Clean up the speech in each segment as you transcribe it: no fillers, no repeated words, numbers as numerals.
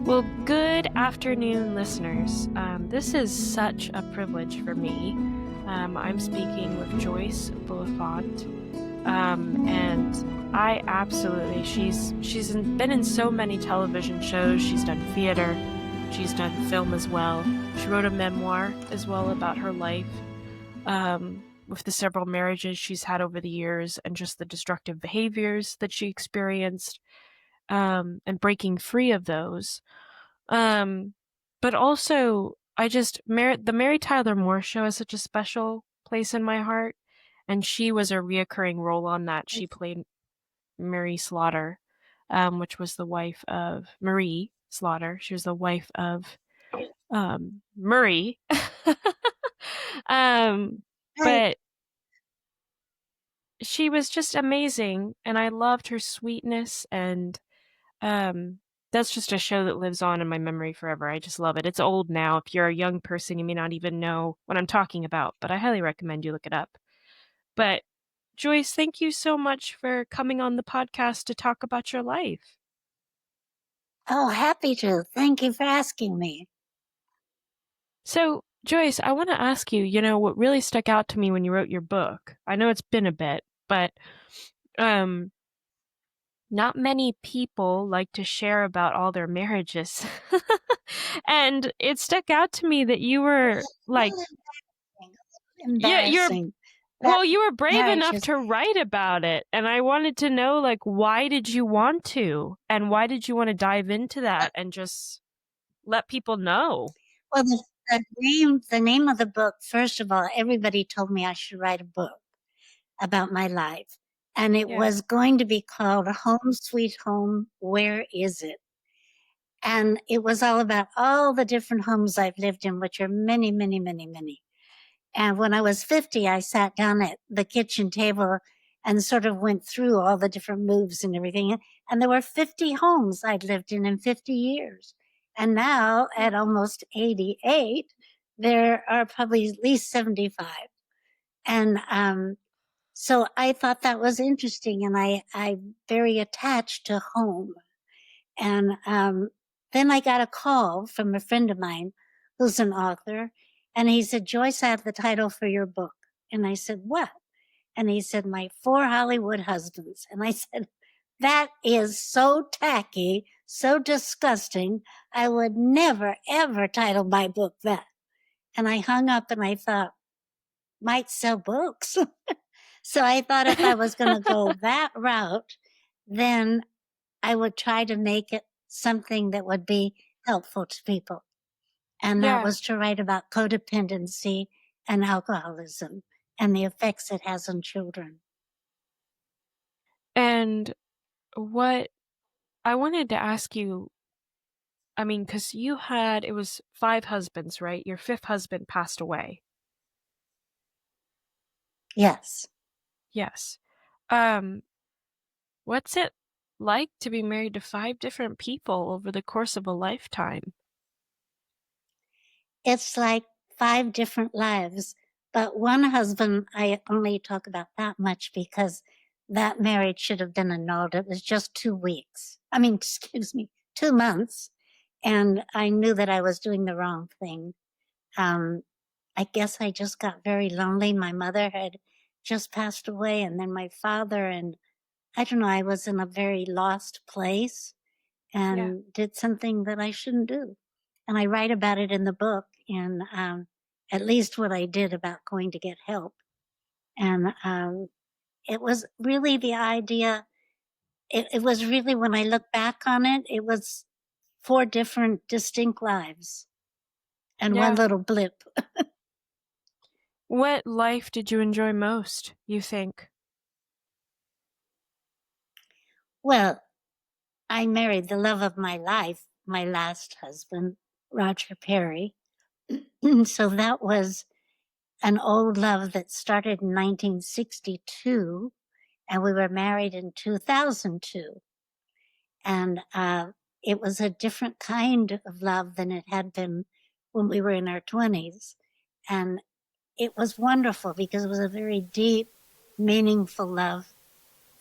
Well, good afternoon, listeners. This is such a privilege for me. I'm speaking with Joyce Bulifant, and I absolutely she's been in so many television shows. She's done theater, she's done film as well. She wrote a memoir as well about her life, with the several marriages she's had over the years and just the destructive behaviors that she experienced, and breaking free of those. But also, the Mary Tyler Moore Show is such a special place in my heart, and she was a reoccurring role on that. She played Mary Slaughter, which was the wife of Marie Slaughter. She was the wife of Murray. Right. But she was just amazing, and I loved her sweetness, and that's just a show that lives on in my memory forever. I just love it. It's old now. If you're a young person, you may not even know what I'm talking about, but I highly recommend you look it up. But Joyce, thank you so much for coming on the podcast to talk about your life. Oh, happy to. Thank you for asking me. So, Joyce, I want to ask you, what really stuck out to me when you wrote your book. I know it's been a bit, but um not many people like to share about all their marriages. And it stuck out to me that you were like, yeah, Embarrassing. That you were brave marriage enough is, to write about it. And I wanted to know, like, why did you want to? And why did you want to dive into that and just let people know? well, the name of the book, first of all, everybody told me I should write a book about my life. And it Yeah. was going to be called Home Sweet Home, Where Is It? And it was all about all the different homes I've lived in, which are many, many, many, many. And when I was 50, I sat down at the kitchen table and sort of went through all the different moves and everything. And there were 50 homes I'd lived in 50 years. And now at almost 88, there are probably at least 75. And so I thought that was interesting. And I'm very attached to home. And then I got a call from a friend of mine who's an author. And he said, Joyce, I have the title for your book. And I said, what? And he said, My Four Hollywood Husbands. And I said, that is so tacky, so disgusting. I would never, ever title my book that. And I hung up and I thought, might sell books. So I thought if I was going to go that route, then I would try to make it something that would be helpful to people. And that Yeah. was to write about codependency and alcoholism and the effects it has on children. And what I wanted to ask you, I mean, because it was 5 husbands, right? Your fifth husband passed away. Yes. Yes. Um, what's it like to be married to 5 different people over the course of a lifetime? It's like 5 different lives. But one husband, I only talk about that much because that marriage should have been annulled. It was just 2 weeks. I mean, excuse me, 2 months. And I knew that I was doing the wrong thing. I guess I just got very lonely. My mother had just passed away, and then my father, and I don't know, I was in a very lost place Yeah. and did something that I shouldn't do. And I write about it in the book, and at least what I did about going to get help. And it was really the idea. It was really, when I look back on it, it was 4 different distinct lives and one Yeah. little blip. What life did you enjoy most, you think? Well, I married the love of my life, my last husband, Roger Perry. So that was an old love that started in 1962, and we were married in 2002. And it was a different kind of love than it had been when we were in our 20s. And it was wonderful because it was a very deep, meaningful love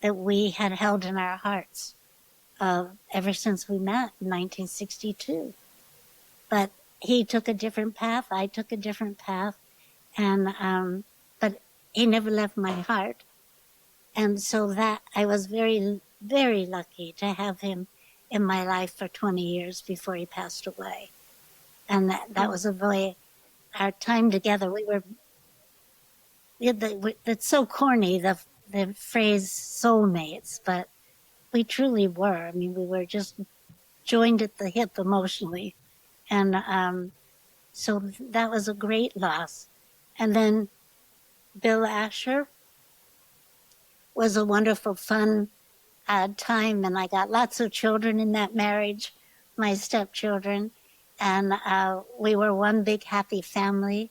that we had held in our hearts ever since we met in 1962. But he took a different path. I took a different path. And, but he never left my heart. And so that I was very, very lucky to have him in my life for 20 years before he passed away. And that Mm. was a very, our time together, it's so corny, the phrase soulmates, but we truly were. I mean, we were just joined at the hip emotionally. And, so that was a great loss. And then Bill Asher was a wonderful, fun time, and I got lots of children in that marriage, my stepchildren, and we were one big happy family.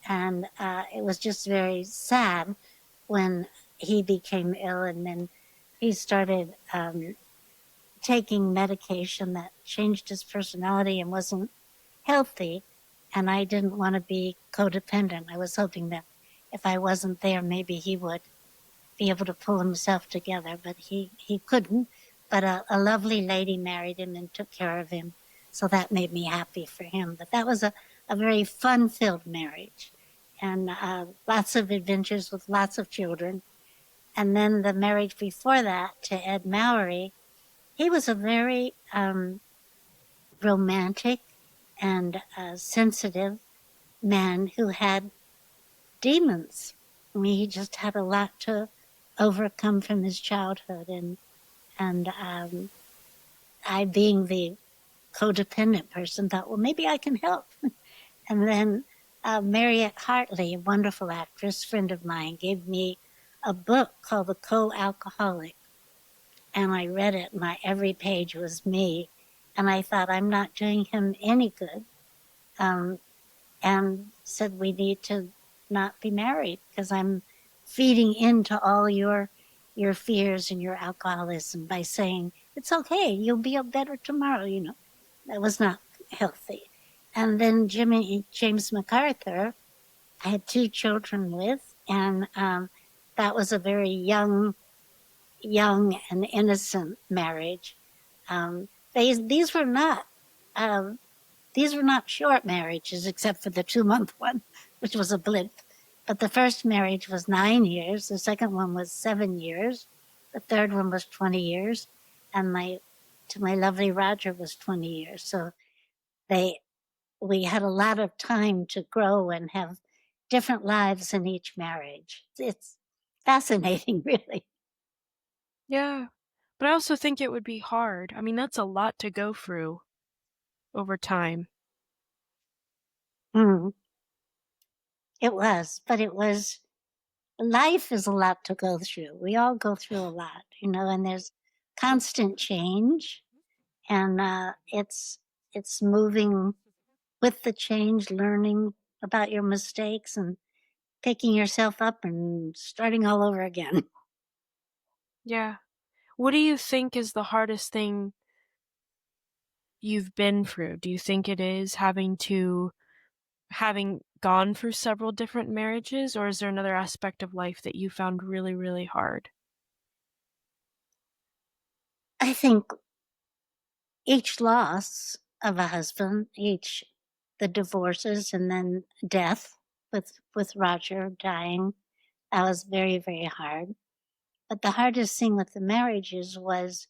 And it was just very sad when he became ill, and then he started taking medication that changed his personality and wasn't healthy. And I didn't want to be codependent. I was hoping that if I wasn't there, maybe he would be able to pull himself together, but he couldn't. But a lovely lady married him and took care of him. So that made me happy for him. But that was a very fun-filled marriage, and lots of adventures with lots of children. And then the marriage before that to Ed Mowry, he was a very romantic and sensitive man who had demons. I mean, he just had a lot to overcome from his childhood, and I, being the codependent person, thought, well, maybe I can help. And then Mariette Hartley, a wonderful actress, friend of mine, gave me a book called The Co-Alcoholic, and I read it, and every page was me, and I thought, I'm not doing him any good. And said, we need to not be married because I'm feeding into all your fears and your alcoholism by saying, it's okay, you'll be better tomorrow. That was not healthy. And then James MacArthur, I had 2 children with, and that was a very young and innocent marriage. These were not short marriages, except for the 2-month one, which was a blip. But the first marriage was 9 years. The second one was 7 years. The third one was 20 years. And my lovely Roger was 20 years. So we had a lot of time to grow and have different lives in each marriage. It's fascinating, really. Yeah. But I also think it would be hard. I mean, that's a lot to go through over time. Mm, it was, but life is a lot to go through. We all go through a lot, and there's constant change, and it's moving with the change, learning about your mistakes and picking yourself up and starting all over again. Yeah. What do you think is the hardest thing you've been through? Do you think it is having gone through several different marriages, or is there another aspect of life that you found really, really hard? I think each loss of a husband, the divorces and then death with Roger dying, that was very, very hard. But the hardest thing with the marriages was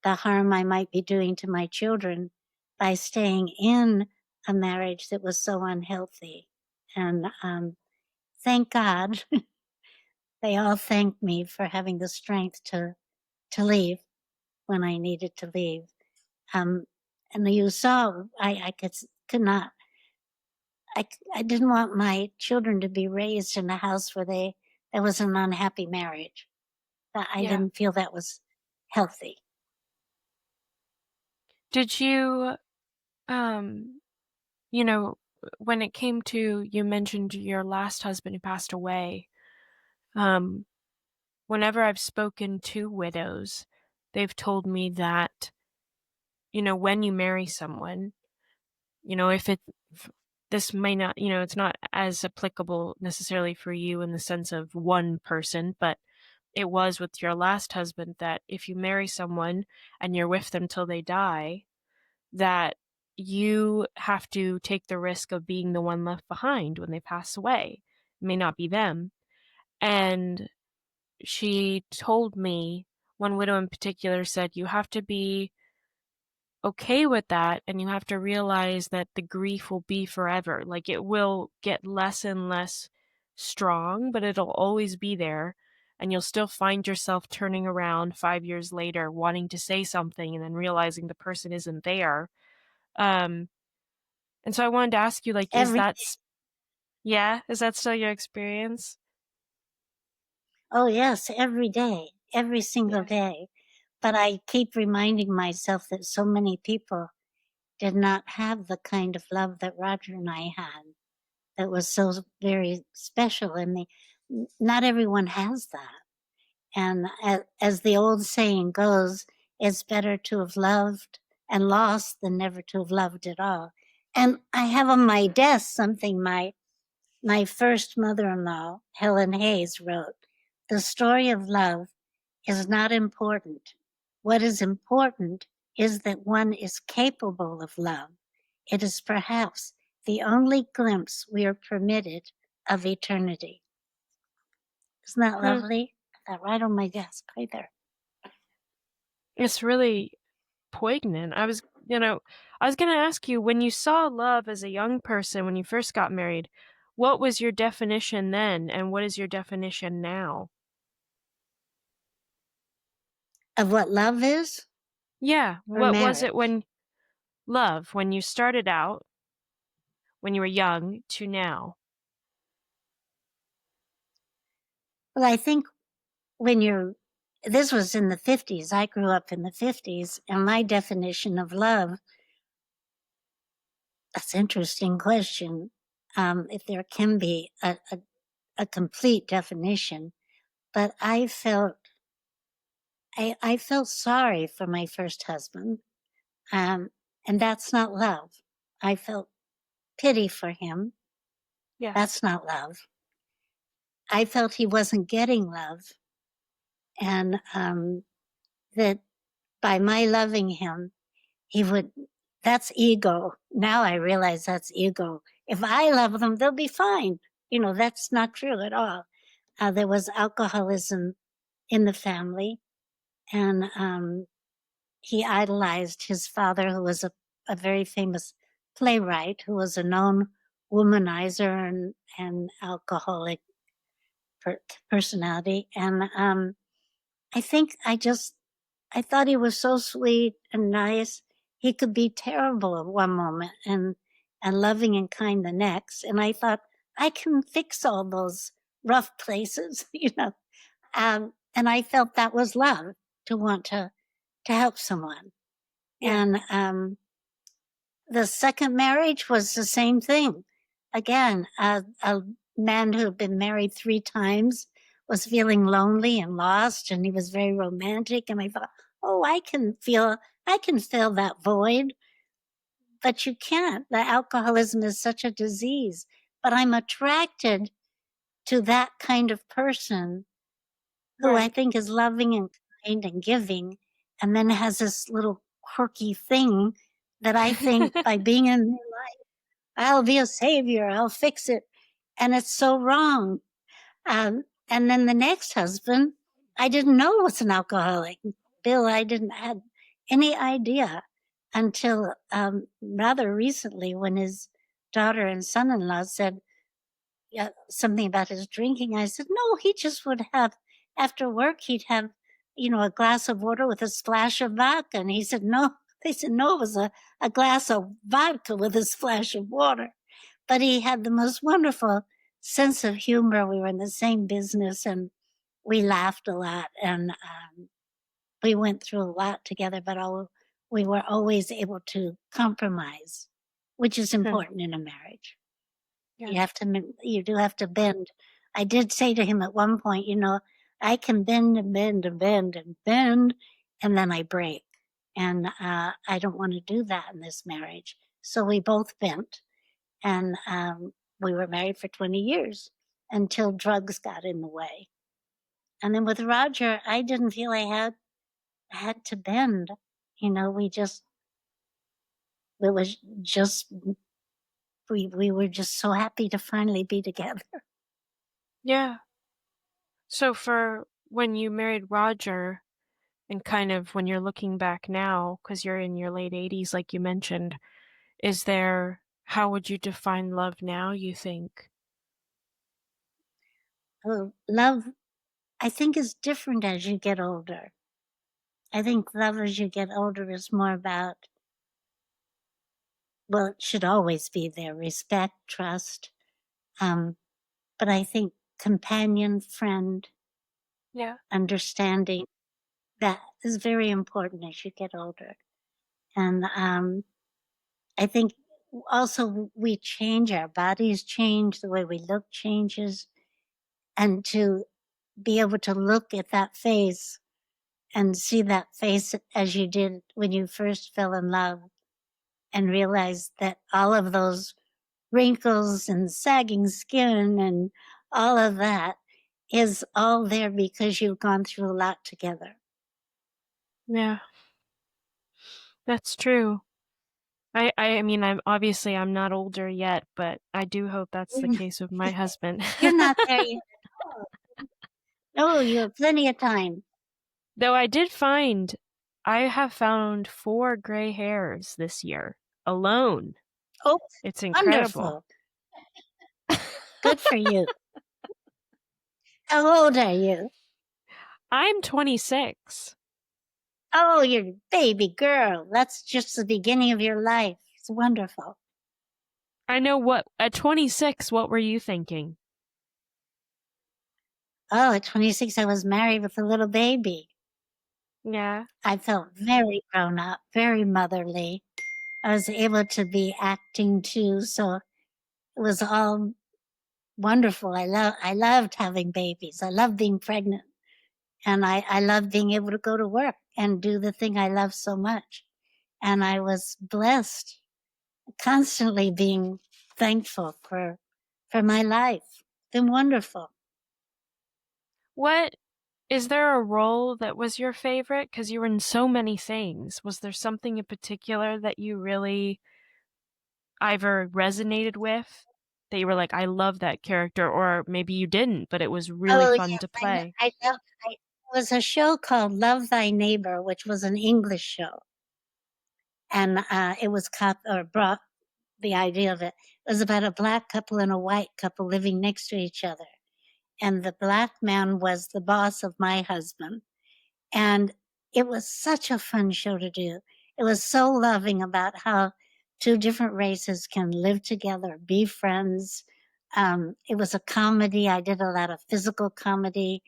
the harm I might be doing to my children by staying in a marriage that was so unhealthy. And thank God they all thanked me for having the strength to leave when I needed to leave. Um, and you saw, I could not, I didn't want my children to be raised in a house where there was an unhappy marriage. I Yeah. didn't feel that was healthy. Did you, um, you know, when it came to, you mentioned your last husband who passed away, um, whenever I've spoken to widows, they've told me that, when you marry someone, if this may not, it's not as applicable necessarily for you in the sense of one person, but it was with your last husband, that if you marry someone and you're with them till they die, that you have to take the risk of being the one left behind when they pass away. It may not be them. And she told me, one widow in particular said, "You have to be okay with that, and you have to realize that the grief will be forever. Like, it will get less and less strong, but it'll always be there, and you'll still find yourself turning around 5 years later wanting to say something and then realizing the person isn't there." Um, and so I wanted to ask you, like, is Every that yeah, is that still your experience? Oh, yes, every day, every single Yeah. day. But I keep reminding myself that so many people did not have the kind of love that Roger and I had that was so very special in me. Not everyone has that. And as the old saying goes, it's better to have loved and lost than never to have loved at all. And I have on my desk something my first mother-in-law, Helen Hayes, wrote. The story of love is not important. What is important is that one is capable of love. It is perhaps the only glimpse we are permitted of eternity. Isn't that Hmm. lovely? That right on my desk, right there. It's really poignant. I was gonna ask you, when you saw love as a young person when you first got married, what was your definition then, and what is your definition now? Of what love is Yeah, or what was it marriage. when love, when you started out, when you were young, to now? Well, I think when you're this was in the 50s. I grew up in the 50s, and my definition of love, that's an interesting question. If there can be a complete definition, but I felt sorry for my first husband, um, and that's not love. I felt pity for him. Yeah. That's not love. I felt he wasn't getting love, and that by my loving him, he would. That's ego. Now I realize that's ego. If I love them, they'll be fine. That's not true at all. There was alcoholism in the family, and he idolized his father, who was a very famous playwright, who was a known womanizer and alcoholic personality. And I think I thought he was so sweet and nice. He could be terrible at one moment and loving and kind the next. And I thought, I can fix all those rough places, and I felt that was love, to want to help someone. Yeah. And the second marriage was the same thing. Again, a man who had been married 3 times was feeling lonely and lost, and he was very romantic. And I thought, oh, I can fill that void, but you can't. The alcoholism is such a disease. But I'm attracted to that kind of person who I Right. think is loving and kind and giving, and then has this little quirky thing that I think by being in their life, I'll be a savior, I'll fix it. And it's so wrong. And then the next husband, I didn't know was an alcoholic. Bill, I didn't have any idea until rather recently, when his daughter and son in law said, yeah, something about his drinking. I said, no, he just would have, after work, he'd have, a glass of water with a splash of vodka. And he said, no. They said, no, it was a glass of vodka with a splash of water. But he had the most wonderful sense of humor. We were in the same business, and we laughed a lot, and we went through a lot together, but we were always able to compromise, which is Huh. important in a marriage. Yeah. You do have to bend. I did say to him at one point, I can bend and bend and bend and bend, and then I break. And I don't want to do that in this marriage. So we both bent, and we were married for 20 years until drugs got in the way. And then with Roger, I didn't feel I had to bend. It was just we were just so happy to finally be together. Yeah. So for when you married Roger and kind of when you're looking back now, because you're in your late 80s, like you mentioned, how would you define love now, you think? Well, love, I think, is different as you get older. I think love as you get older is more about, well, it should always be there, respect, trust. Um, but I think companion, friend, Yeah. understanding, that is very important as you get older. And I think also we change, our bodies change, the way we look changes. And to be able to look at that face and see that face as you did when you first fell in love and realize that all of those wrinkles and sagging skin and all of that is all there because you've gone through a lot together. Yeah, that's true. I mean, I'm not older yet, but I do hope that's the case with my husband. You're not there yet. No, you have plenty of time. Though I have found 4 gray hairs this year alone. Oh, It's incredible. wonderful. Good for you. How old are you? I'm 26. Oh, you're a baby girl. That's just the beginning of your life. It's wonderful. I know at 26, what were you thinking? Oh, at 26, I was married with a little baby. Yeah. I felt very grown up, very motherly. I was able to be acting too, so it was all wonderful. I loved having babies. I loved being pregnant. And I loved being able to go to work and do the thing I love so much. And I was blessed, constantly being thankful for my life. It's been wonderful. What is there a role that was your favorite? Because you were in so many things. Was there something in particular that you really either resonated with that you were like, I love that character, or maybe you didn't, but it was really Oh fun yes, to I know. play? I know. It was a show called Love Thy Neighbor, which was an English show, and it was brought the idea of it. It was about a black couple and a white couple living next to each other, and the black man was the boss of my husband, and it was such a fun show to do. It was so loving about how two different races can live together, be friends. It was a comedy. I did a lot of physical comedy,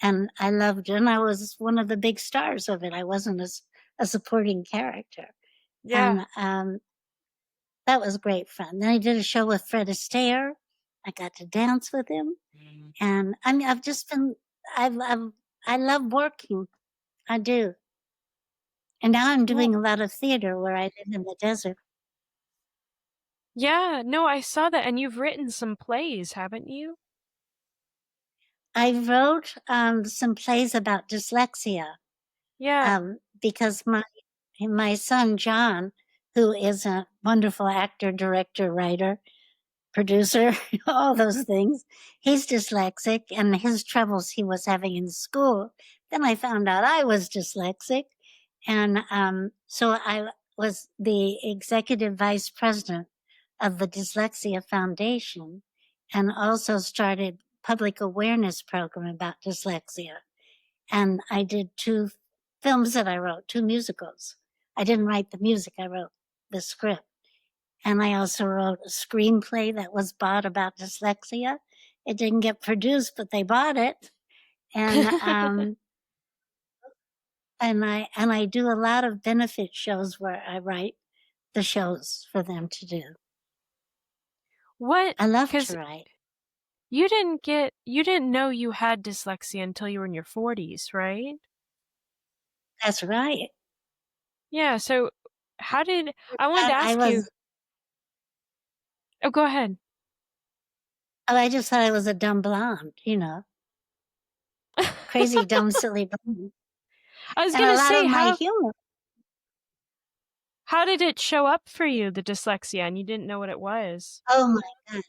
and I loved it. And I was one of the big stars of it. I wasn't a supporting character. Yeah. And that was great fun. Then I did a show with Fred Astaire. I got to dance with him. And I mean, I've just been, I love working. I do. And now I'm Well, doing a lot of theater where I live in the desert. yeah, no, I saw that, and you've written some plays, haven't you? I wrote some plays about dyslexia Yeah. because my son John, who is a wonderful actor, director, writer, producer, all those things. He's dyslexic, and his troubles he was having in school. Then I found out I was dyslexic, and so I was the executive vice president of the Dyslexia Foundation, and also started public awareness program about dyslexia. And I did 2 films that I wrote, 2 musicals. I didn't write the music; I wrote the script. And I also wrote a screenplay that was bought about dyslexia. It didn't get produced, but they bought it. And I do a lot of benefit shows where I write the shows for them to do. What? I love to Because write. you didn't know you had dyslexia until you were in your 40s, right? That's right. Yeah, so I wanted to I ask you. was. Oh, go ahead. Oh, I just thought I was a dumb blonde. crazy, dumb, silly brain. I was And a gonna lot say, of my humor. how did it show up for you, the dyslexia, and you didn't know what it was? Oh my God.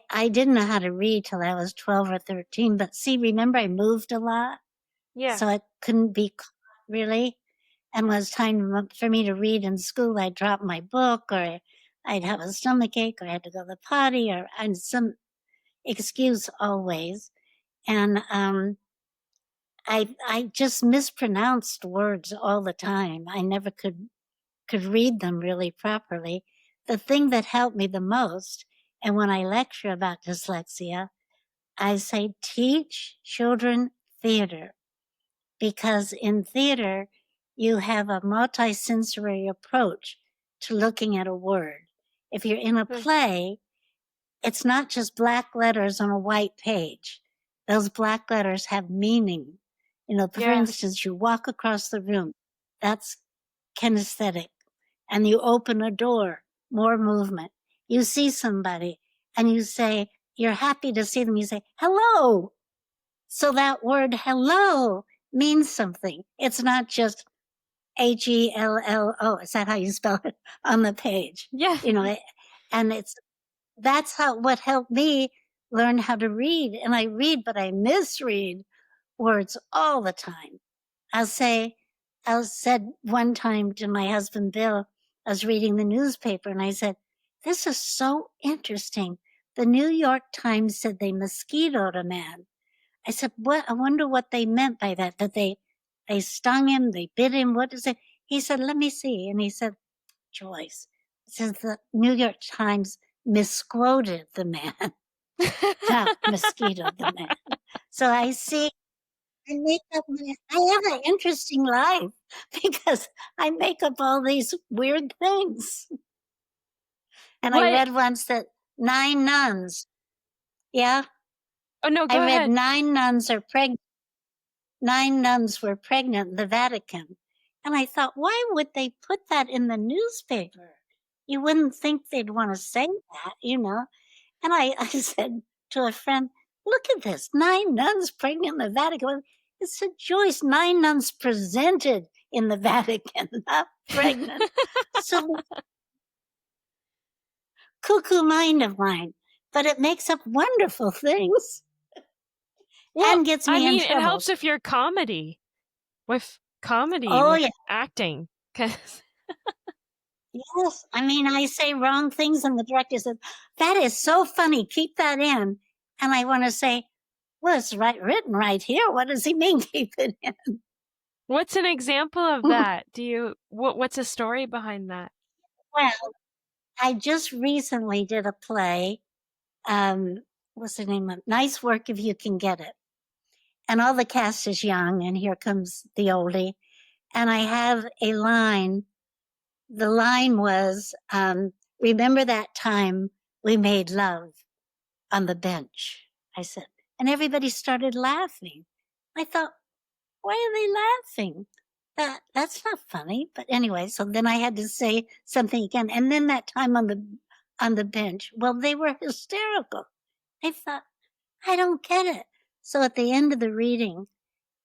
I didn't know how to read till I was 12 or 13, but see, remember I moved a lot, Yeah. so I couldn't be caught really. And when it was time for me to read in school, I'd drop my book, or I'd have a stomach ache, or I had to go to the potty, or and some excuse always. And I just mispronounced words all the time. I never could read them really properly. The thing that helped me the most, and when I lecture about dyslexia, I say teach children theater, because in theater you have a multisensory approach to looking at a word. If you're in a Hmm. play, it's not just black letters on a white page. Those black letters have meaning. For Yeah. instance, you walk across the room, that's kinesthetic. And you open a door, more movement. You see somebody and you say, you're happy to see them. You say, hello. So that word hello means something. It's not just HELLO. Is that how you spell it on the page? Yeah. And that's what helped me learn how to read. And I read, but I misread words all the time. I said one time to my husband, Bill, I was reading the newspaper and I said, this is so interesting. The New York Times said they mosquitoed a man. I said, what? I wonder what they meant by that. That they stung him, they bit him. What is it? He said, let me see. And he said, Joyce, it says the New York Times misquoted the man, not mosquitoed the man. So I see I have an interesting life because I make up all these weird things. And I What? read once that 9 nuns, yeah, Oh, no, I go read ahead. 9 nuns are pregnant. 9 nuns were pregnant in the Vatican. And I thought, why would they put that in the newspaper? You wouldn't think they'd want to say that. And I said to a friend, look at this, 9 nuns pregnant in the Vatican. It said, Joyce, 9 nuns presented in the Vatican, not pregnant. So cuckoo mind of mine, but it makes up wonderful things Well, and gets I me in mean, it trouble. helps if you're comedy, Oh, with yeah. acting. 'Cause Yes. I mean, I say wrong things, and the director says, that is so funny. Keep that in. And I want to say, well, it's written right here. What does he mean, keep it in? what's an example of that? What's a story behind that? Well, I just recently did a play. What's the name of it? Nice Work If You Can Get It. And all the cast is young, and here comes the oldie. And I have a line. The line was, remember that time we made love on the bench? I said, and everybody started laughing. I thought, why are they laughing? That's not funny. But anyway, so then I had to say something again. And then that time on the bench, well, they were hysterical. I thought, I don't get it. So at the end of the reading,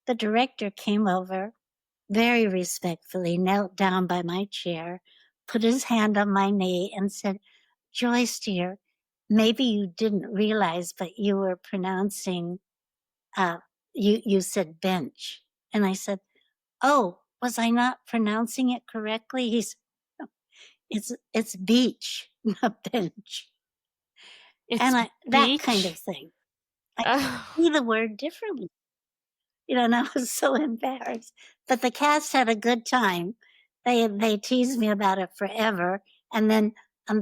the director came over very respectfully, knelt down by my chair, put his hand on my knee, and said, Joyce, dear, maybe you didn't realize, but you were pronouncing, you said bench. And I said, oh, was I not pronouncing it correctly? He said, "No, it's beach, not bench." It's And that kind of beach. thing. I Oh. see the word differently. And I was so embarrassed. But the cast had a good time. They teased me about it forever. And then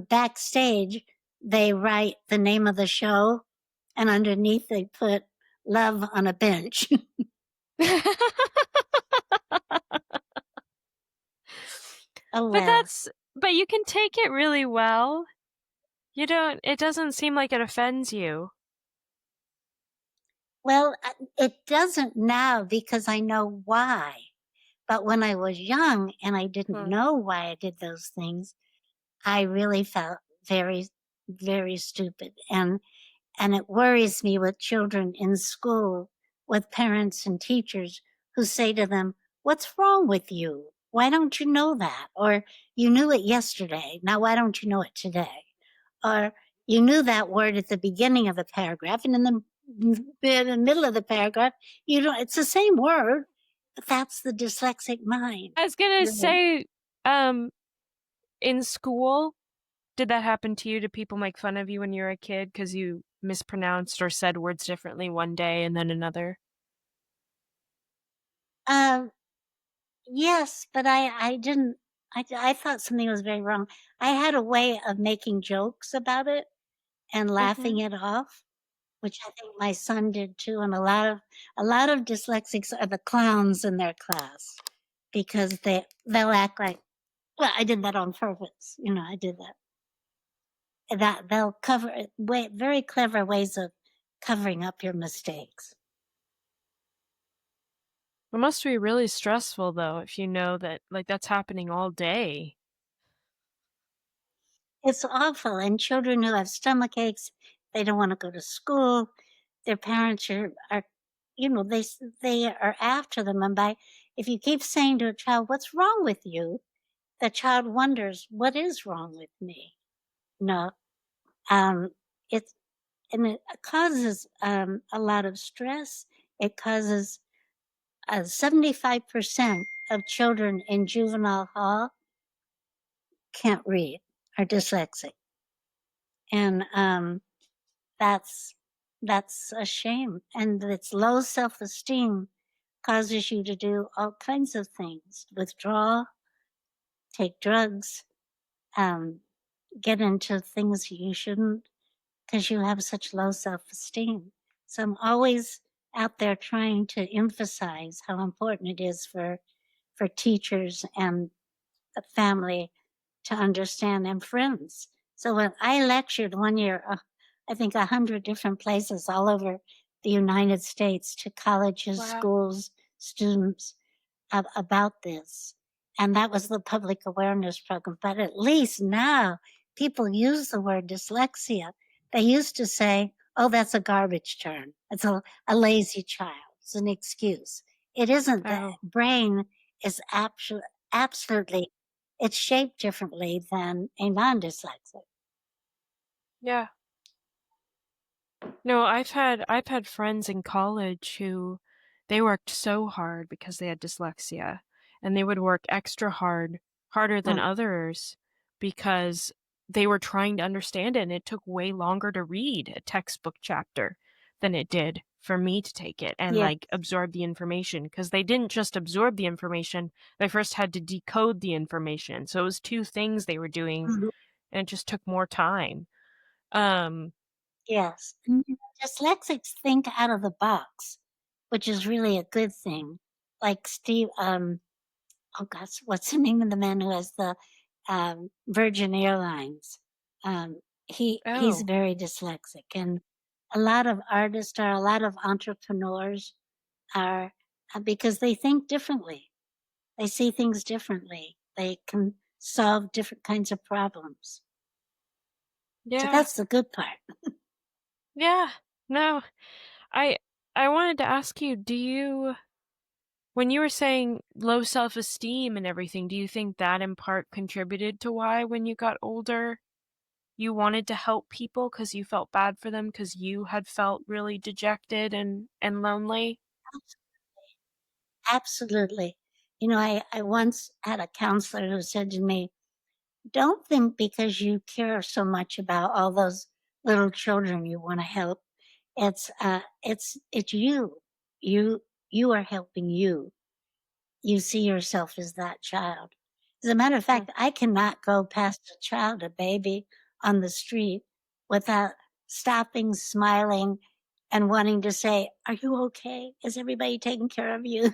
backstage, they write the name of the show, and underneath they put "Love on a Bench." Oh But well. but you can take it really well. It doesn't seem like it offends you. Well, it doesn't now because I know why. But when I was young and I didn't Hmm. know why I did those things, I really felt very, very stupid. And it worries me with children in school with parents and teachers who say to them, "What's wrong with you? Why don't you know that?" Or, "You knew it yesterday. Now why don't you know it today?" Or, "You knew that word at the beginning of the paragraph, and in the middle of the paragraph, you don't, it's the same word." But that's the dyslexic mind. I was gonna Really. say, um, in school, did that happen to you? Did people make fun of you when you were a kid because you mispronounced or said words differently one day and then another? Um, yes, but I didn't, I thought something was very wrong. I had a way of making jokes about it and laughing Mhm. it off, which I think my son did too, and a lot of dyslexics are the clowns in their class because they'll act like, "Well, I did that on purpose, I did that." That they'll cover it very clever ways of covering up your mistakes. It must be really stressful though if you know that like that's happening all day. It's awful, and children who have stomach aches, they don't wanna go to school, their parents are they are after them, and if you keep saying to a child, "What's wrong with you?" the child wonders, "What is wrong with me?" No, um, it's and it causes, a lot of stress. It causes 75% of children in juvenile hall can't read, are dyslexic, and, that's that's a shame, and it's low self-esteem causes you to do all kinds of things, withdraw, take drugs, um, get into things you shouldn't because you have such low self-esteem. So I'm always out there trying to emphasize how important it is for teachers and the family to understand, and friends. So when I lectured one year, I think 100 different places all over the United States to colleges, Wow. schools, students about this. And that was the public awareness program. But at least now people use the word dyslexia. They used to say, "Oh, that's a garbage term. It's a lazy child. It's an excuse." It isn't. The Oh, brain is absolutely, it's shaped differently than a non dyslexic. yeah. No, I've had friends in college who they worked so hard because they had dyslexia, and they would work extra hard, harder than Mm, others because they were trying to understand it, and it took way longer to read a textbook chapter than it did for me to take it and yeah. like absorb the information because they didn't just absorb the information, they first had to decode the information. So it was two things they were doing Mhm. and it just took more time. Um, Yes. And, dyslexics think out of the box, which is really a good thing. Like Steve, oh gosh, what's the name of the man who has the Virgin Airlines? He's oh, very dyslexic, and a lot of artists are, a lot of entrepreneurs are, because they think differently. They see things differently. They can solve different kinds of problems. So yeah. that's the good part. Yeah. No. I I wanted to ask you, do you when you were saying low self-esteem and everything, do you think that in part contributed to why when you got older, you wanted to help people because you felt bad for them because you had felt really dejected and lonely? Absolutely. I once had a counselor who said to me, "Don't think because you care so much about all those little children you want to help. It's you. You are helping you. You see yourself as that child." As a matter of Mm. fact, I cannot go past a child, a baby on the street without stopping, smiling, and wanting to say, "Are you okay? Is everybody taking care of you?"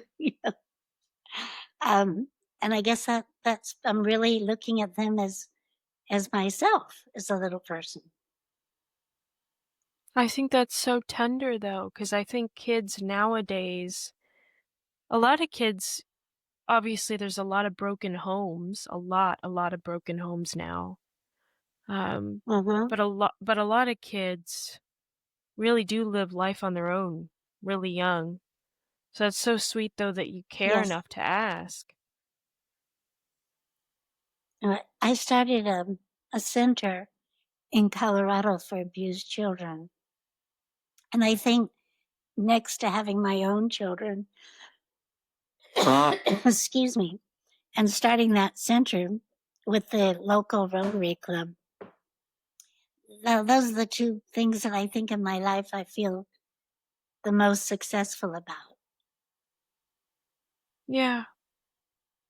Um, and I guess that's, I'm really looking at them as myself, as a little person. I think that's so tender though, because I think kids nowadays a lot of kids obviously there's a lot of broken homes, a lot of broken homes now. Um, Mhm. but a lot of kids really do live life on their own. really young. So it's so sweet though that you care Yes. enough to ask. I started a center in Colorado for abused children. And I think next to having my own children, excuse me, and starting that center with the local Rotary Club, those are the two things that I think in my life I feel the most successful about. Yeah.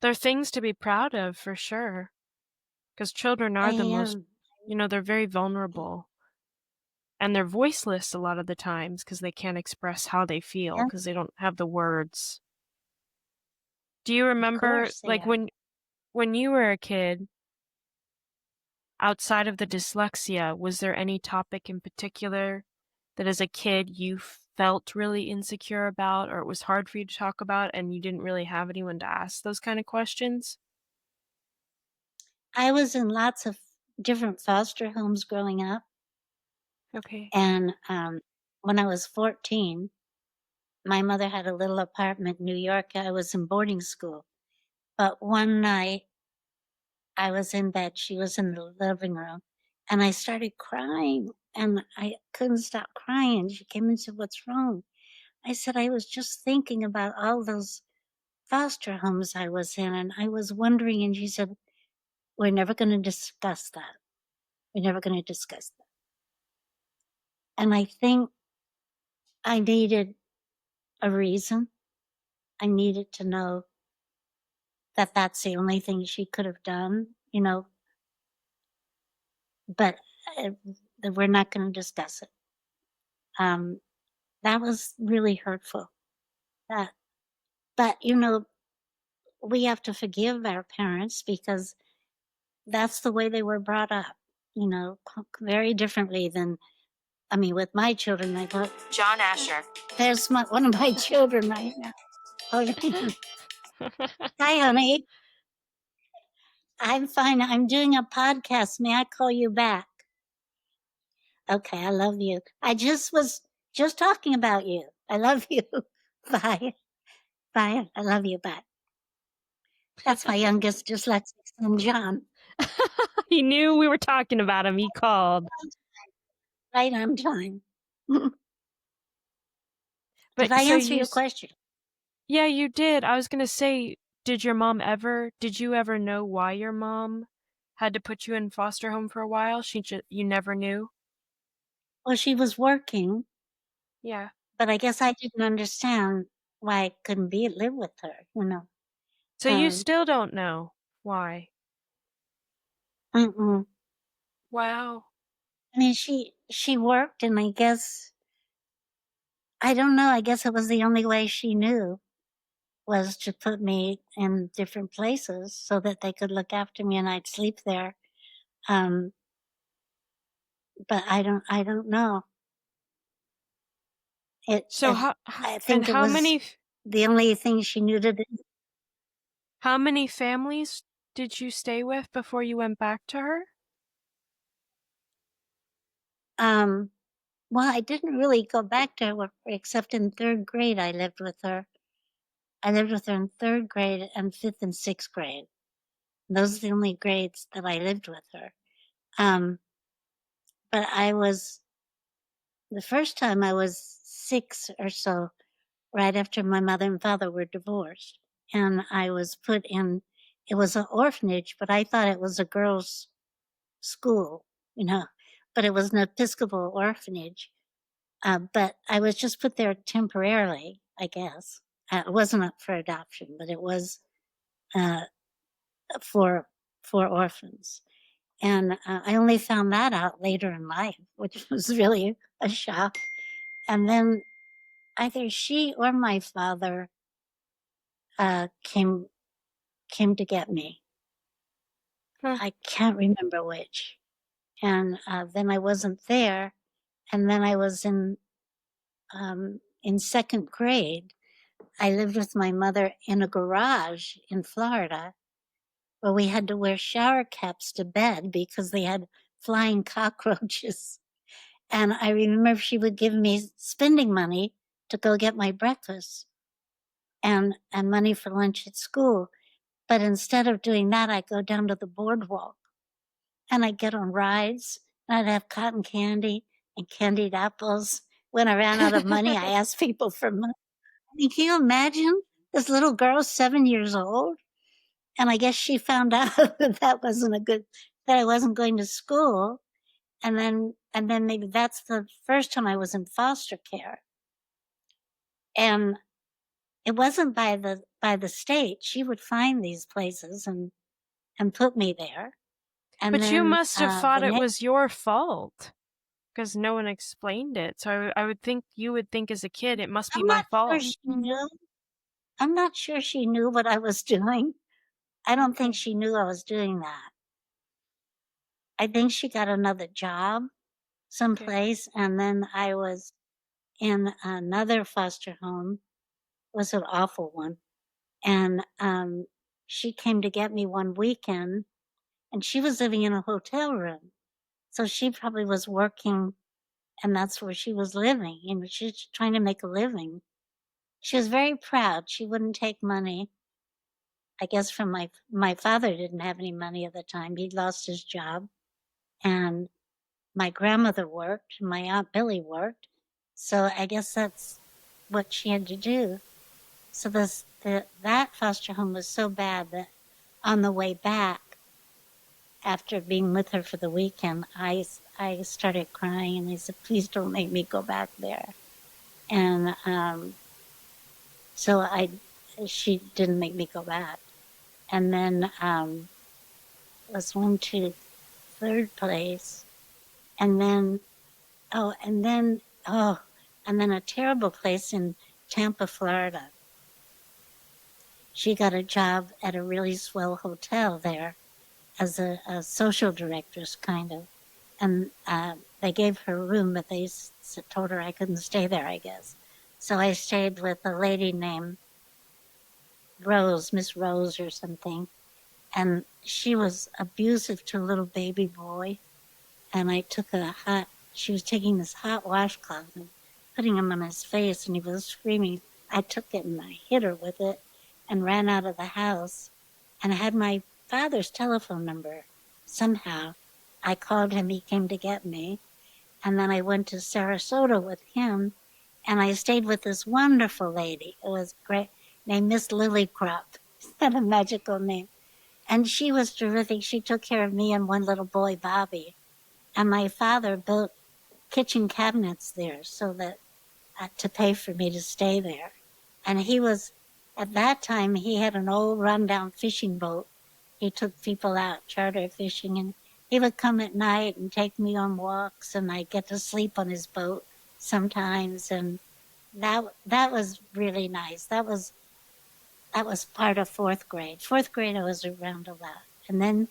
They're things to be proud of for sure. Because children I are the most, am. they're very vulnerable. And they're voiceless a lot of the times because they can't express how they feel Yes, because they don't have the words. Do you of remember, course they like, are. when you were a kid, outside of the dyslexia, was there any topic in particular that as a kid you felt really insecure about or it was hard for you to talk about and you didn't really have anyone to ask those kind of questions? I was in lots of different foster homes growing up. Okay. And when I was 14, my mother had a little apartment in New York. I was in boarding school. But one night I was in bed, she was in the living room, and I started crying. And I couldn't stop crying. She came and said, "What's wrong?" I said, "I was just thinking about all those foster homes I was in, and I was wondering." And she said, "We're never going to discuss that. We're never going to discuss that." And I think I needed a reason. I needed to know that that's the only thing she could have done, but uh, that we're not going to discuss it. Um, that was really hurtful. That, but we have to forgive our parents because that's the way they were brought up. Very differently than, I mean, with my children, I thought, John Asher. There's one of my children right now. Hold on. Hi, honey. I'm fine. I'm doing a podcast. May I call you back? Okay, I love you. I just was just talking about you. I love you. Bye. Bye. I love you. Bye. That's my youngest dyslexic son, John. He knew we were talking about him. He called. Right on time. Did But I so answer your question? yeah, you did. I was gonna say, did you ever know why your mom had to put you in foster home for a while? You never knew? Well, she was working, Yeah. but I guess I didn't understand why I couldn't live with her. So you Um, still don't know why? mm-mm. Wow. I mean, she worked, and I don't know. I guess it was the only way she knew was to put me in different places so that they could look after me, and I'd sleep there. Um, but I don't know. So I and think it was the only thing she knew to do. how many families did you stay with before you went back to her? Um, well, I didn't really go back to her except in third grade. I lived with her. I lived with her in third grade and fifth and sixth grade. Those are the only grades that I lived with her. Um, but the first time I was 6 or so, right after my mother and father were divorced. And I was put in, it was an orphanage, but I thought it was a girls' school, you know, but it was an Episcopal orphanage. But I was just put there temporarily, I guess. It wasn't up for adoption, but it was uh, for orphans. And I only found that out later in life, which was really a shock. And then either she or my father came to get me. Huh. I can't remember which. And then I wasn't there. And then I was in second grade. I lived with my mother in a garage in Florida where we had to wear shower caps to bed because they had flying cockroaches. And I remember she would give me spending money to go get my breakfast and money for lunch at school. But instead of doing that, I go down to the boardwalk and I get on rides and I'd have cotton candy and candied apples. When I ran out of money, I asked people for money. I mean, can you imagine this little girl, 7 years old? And I guess she found out that that I wasn't going to school. And then maybe that's the first time I was in foster care. And it wasn't by the state. She would find these places and put me there. And But you then must have the thought it next, was your fault because no one explained it. So I would think you would think as a kid it must be I'm my not sure fault. she knew. I'm not sure she knew what I was doing. I don't think she knew I was doing that. I think she got another job Okay. someplace, and then I was in another foster home. It was an awful one, and she came to get me one weekend, and she was living in a hotel room, so she probably was working, and that's where she was living. You know, she's trying to make a living. She was very proud. She wouldn't take money. I guess from my father didn't have any money at the time. He'd lost his job, and my grandmother worked. My aunt Billy worked, so I guess that's what she had to do. So that foster home was so bad that on the way back, after being with her for the weekend, I started crying and I said, "Please don't make me go back there." And so she didn't make me go back. And then was one to third place, and then oh, and then oh, and then a terrible place in Tampa, Florida. She got a job at a really swell hotel there as a social directress, kind of. And they gave her a room, but they told her I couldn't stay there, I guess. So I stayed with a lady named Rose, Miss Rose or something. And she was abusive to a little baby boy. And she was taking this hot washcloth and putting him on his face, and he was screaming. I took it and I hit her with it and ran out of the house. And I had my father's telephone number. Somehow I called him, he came to get me. And then I went to Sarasota with him, and I stayed with this wonderful lady. It was great, named Miss Lillycrop. Isn't that a magical name? And she was terrific. She took care of me and one little boy, Bobby. And my father built kitchen cabinets there so that to pay for me to stay there. And at that time, he had an old rundown fishing boat. He took people out charter fishing, and he would come at night and take me on walks, and I get to sleep on his boat sometimes. And that was really nice. That was part of fourth grade. Fourth grade, I was around a lot. And then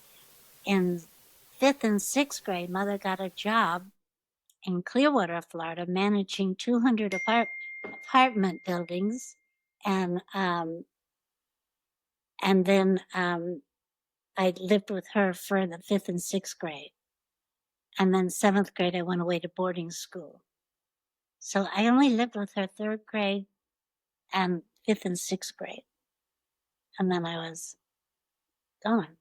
in fifth and sixth grade, Mother got a job in Clearwater, Florida, managing 200 apartment buildings. And then I lived with her for the fifth and sixth grade. And then seventh grade, I went away to boarding school. So I only lived with her third grade and fifth and sixth grade. And then I was gone.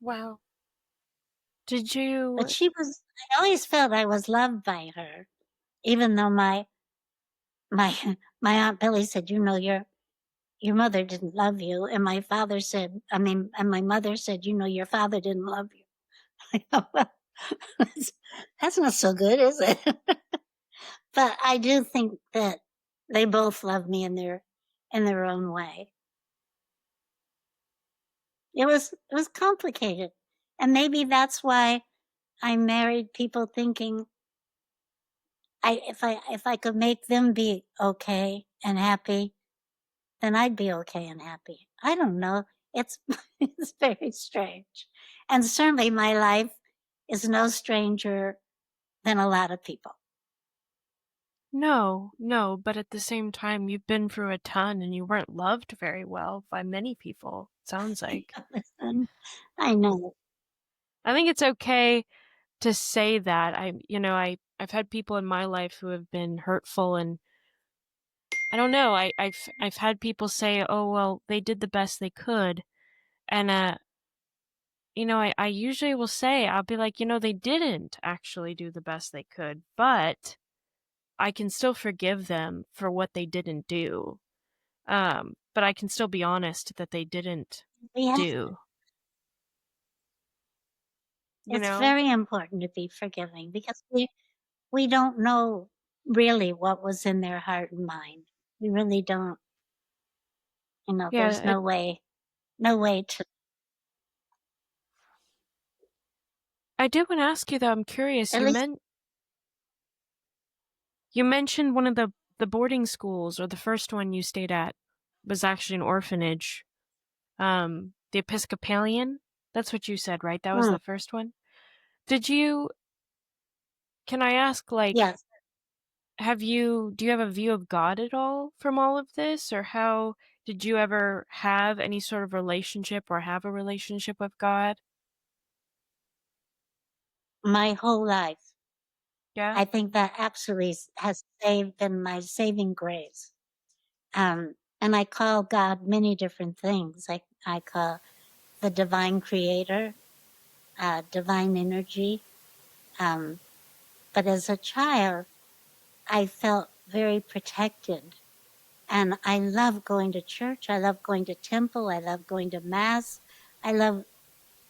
Wow. Did But you? I always felt I was loved by her, even though my my Aunt Billy said, you know, your mother didn't love you. And my father said, and my mother said, you know, your father didn't love you. I thought, well, that's not so good, is it? But I do think that they both love me in their own way. It was complicated. And maybe that's why I married people thinking if I could make them be okay and happy, then I'd be okay and happy. I don't know. It's it's very strange. And certainly my life is no stranger than a lot of people. No, no, but at the same time, you've been through a ton and you weren't loved very well by many people, sounds like. Listen, I know. I think it's okay to say that. I've had people in my life who have been hurtful, and I don't know, I've had people say, "Oh, well, they did the best they could," and, I usually will say, I'll be like, "They didn't actually do the best they could, but I can still forgive them for what they didn't do." But I can still be honest that they didn't We have do, you it's know? very important to be forgiving because we don't know really what was in their heart and mind. We really don't. There's Yeah, no way to I did wanna ask you though, I'm curious, at least you mentioned one of the boarding schools, or the first one you stayed at was actually an orphanage, the Episcopalian? That's what you said, right? That was mm, the first one? Did you Can I ask, like, yes. do you have a view of God at all from all of this? Or how did you ever have any sort of relationship or have a relationship with God? My whole life. Yeah? I think that absolutely has been my saving grace. And I call God many different things. I call the divine creator, divine energy. Um, but as a child, I felt very protected. And I love going to church. I love going to temple. I love going to mass. I love,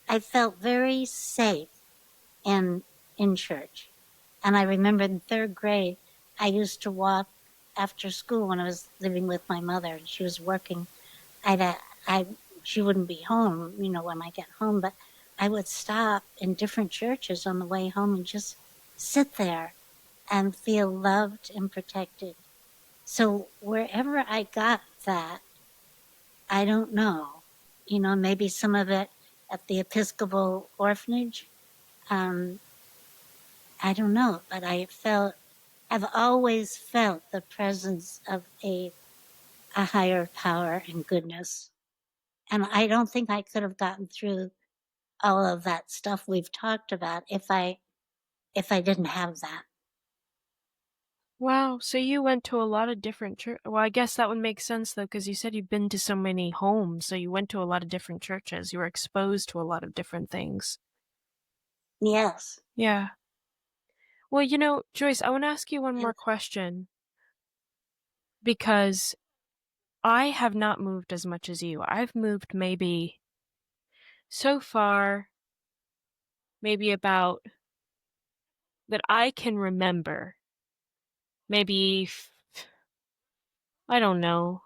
I felt very safe in, in church. And I remember in third grade, I used to walk after school when I was living with my mother and she was working. I'd, I, she wouldn't be home, when I get home, but I would stop in different churches on the way home and just sit there and feel loved and protected. So wherever I got that, I don't know, maybe some of it at the Episcopal orphanage. Um, I don't know, but I've always felt the presence of a higher power and goodness. And I don't think I could have gotten through all of that stuff we've talked about if I didn't have that. Wow, so you went to a lot of different well, I guess that would make sense though, because you said you've been to so many homes, so you went to a lot of different churches. You were exposed to a lot of different things. Yes. Yeah. Well, Joyce, I want to ask you one more Yes. question because I have not moved as much as you. I've moved maybe so far, maybe about that I can remember, maybe, I don't know,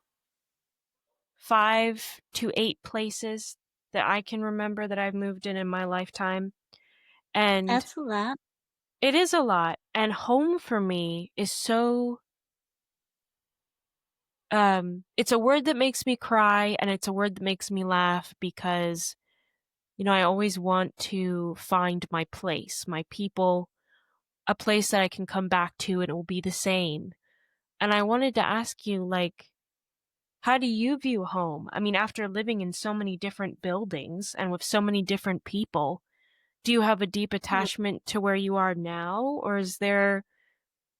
5 to 8 places that I can remember that I've moved in my lifetime. And That's a lot. it is a lot. And home for me is it's a word that makes me cry and it's a word that makes me laugh because, I always want to find my place, my people, a place that I can come back to and it will be the same. And I wanted to ask you, like, how do you view home? I mean, after living in so many different buildings and with so many different people, do you have a deep Mm. attachment to where you are now? Or is there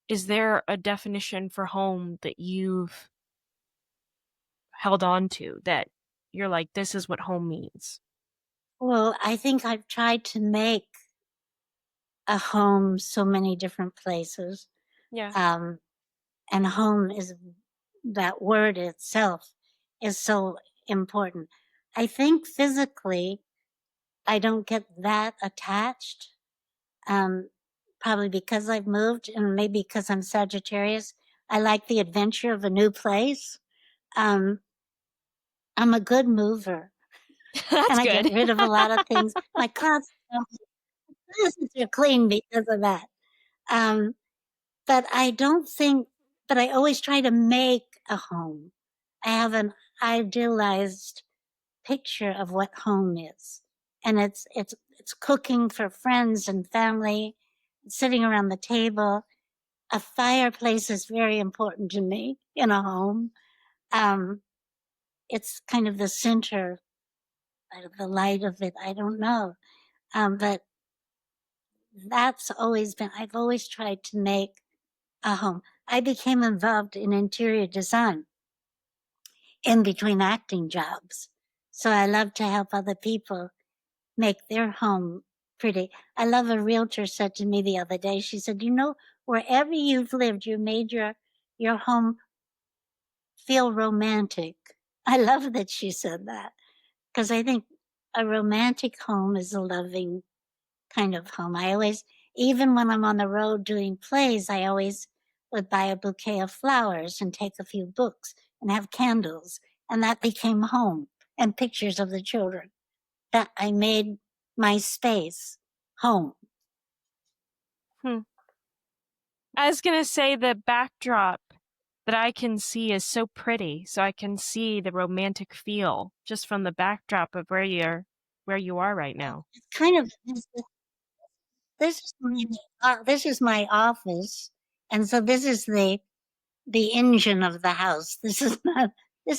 a definition for home that you've held on to that you're like, this is what home means? Well, I think I've tried to make a home so many different places. Yeah. Um, and home is that word itself is so important. I think physically, I don't get that attached. Um, Probably because I've moved and maybe because I'm Sagittarius. I like the adventure of a new place. Um, I'm a good mover and That's I get good. rid of a lot of things. My closets are clean because of that. Um, but I don't think, but I always try to make a home. I have an idealized picture of what home is. And it's cooking for friends and family, sitting around the table. A fireplace is very important to me in a home. Um, it's kind of the center, the light of it. I don't know. But That's always been, I've always tried to make a home. I became involved in interior design in between acting jobs. So I love to help other people make their home pretty. I love a realtor said to me the other day, she said, you know, wherever you've lived, you made your home feel romantic. I love that she said that because I think a romantic home is a loving kind of home. I always, even when I'm on the road doing plays, I always would buy a bouquet of flowers and take a few books and have candles. And that became home, and pictures of the children. That I made my space home. I was going to say the backdrop that I can see is so pretty, so I can see the romantic feel just from the backdrop of where you are right now. It's kind of, this is my office, and so this is the engine of the house. This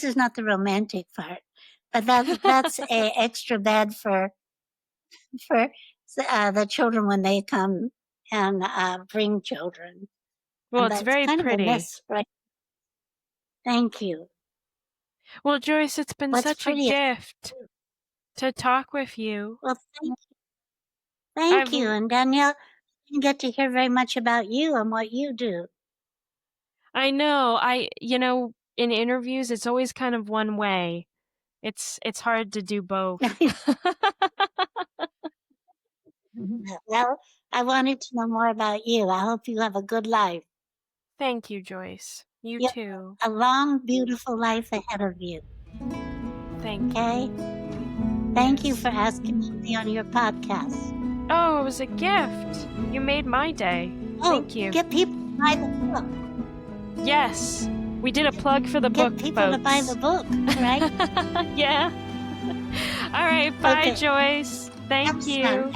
is not the romantic part, but that's a extra bed for the children when they come and bring children. Well, And it's that's very kind of a pretty. mess, right? Thank you. Well, Joyce, it's been What's such a pretty? gift to talk with you. Well, thank you. And Danielle, I didn't get to hear very much about you and what you do. I know. In interviews, it's always kind of one way. It's hard to do both. Well, I wanted to know more about you. I hope you have a good life. Thank you, Joyce. You Yeah, too. a long, beautiful life ahead of you. Thank you. Okay? Thank you for asking me to be on your podcast. Oh, it was a gift. You made my day. Thank you. Get people to buy the book. Yes. We did a plug for the book, Get people folks. to buy the book, right? Yeah. All right. Bye, Okay. Joyce. Thank you.